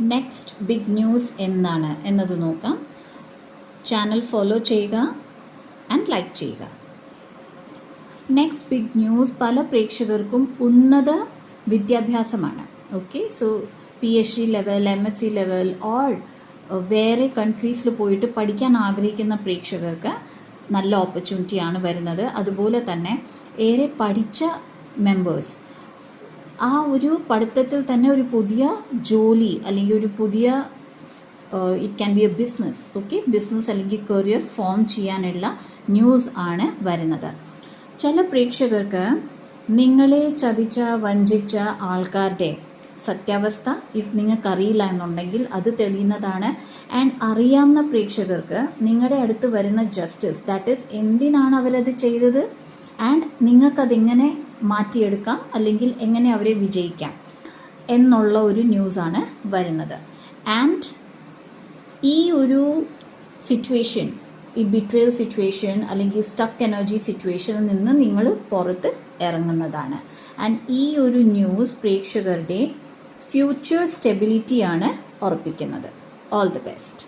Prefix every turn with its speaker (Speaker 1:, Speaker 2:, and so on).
Speaker 1: Next big news എന്താണ് എന്നത് നോക്കാം. ചാനൽ ഫോളോ ചെയ്യുക ആൻഡ് ലൈക്ക് ചെയ്യുക. നെക്സ്റ്റ് ബിഗ് ന്യൂസ് പല പ്രേക്ഷകർക്കും ഉന്നത വിദ്യാഭ്യാസമാണ്. Okay, so PhD level, MSc level or വേറെ കൺട്രീസിൽ പോയിട്ട് പഠിക്കാൻ ആഗ്രഹിക്കുന്ന പ്രേക്ഷകർക്ക് നല്ല ഓപ്പർച്യൂണിറ്റിയാണ് വരുന്നത്. അതുപോലെ തന്നെ ഏറെ പഠിച്ച മെമ്പേഴ്സ് ആ ഒരു പഠിത്തത്തിൽ തന്നെ ഒരു പുതിയ ജോലി അല്ലെങ്കിൽ ഒരു പുതിയ it can be A business, okay, business അല്ലെങ്കിൽ കരിയർ ഫോം ചെയ്യാനുള്ള ന്യൂസ് ആണ് വരുന്നത്. ചില പ്രേക്ഷകർക്ക് നിങ്ങളെ ചതിച്ച വഞ്ചിച്ച ആൾക്കാരുടെ സത്യാവസ്ഥ നിങ്ങൾക്ക് അറിയില്ല എന്നുണ്ടെങ്കിൽ അത് തെളിയുന്നതാണ്. ആൻഡ് അറിയാവുന്ന പ്രേക്ഷകർക്ക് നിങ്ങളുടെ അടുത്ത് വരുന്ന ജസ്റ്റിസ്, ദാറ്റ് ഈസ് എന്തിനാണ് അവരത് ചെയ്തത് ആൻഡ് നിങ്ങൾക്കതെങ്ങനെ മാറ്റിയെടുക്കാം അല്ലെങ്കിൽ എങ്ങനെ അവരെ വിജയിക്കാം എന്നുള്ള ഒരു ന്യൂസാണ് വരുന്നത്. ആൻഡ് ഈ ഒരു സിറ്റുവേഷൻ, ഈ ബിട്രയൽ സിറ്റുവേഷൻ അല്ലെങ്കിൽ സ്റ്റക്ക് എനർജി സിറ്റുവേഷനിൽ നിന്ന് നിങ്ങൾ പുറത്ത് ഇറങ്ങുന്നതാണ്. ആൻഡ് ഈ ഒരു ന്യൂസ് പ്രേക്ഷകരുടെ ഫ്യൂച്ചർ സ്റ്റെബിലിറ്റിയാണ് ഉറപ്പിക്കുന്നത്. All the best.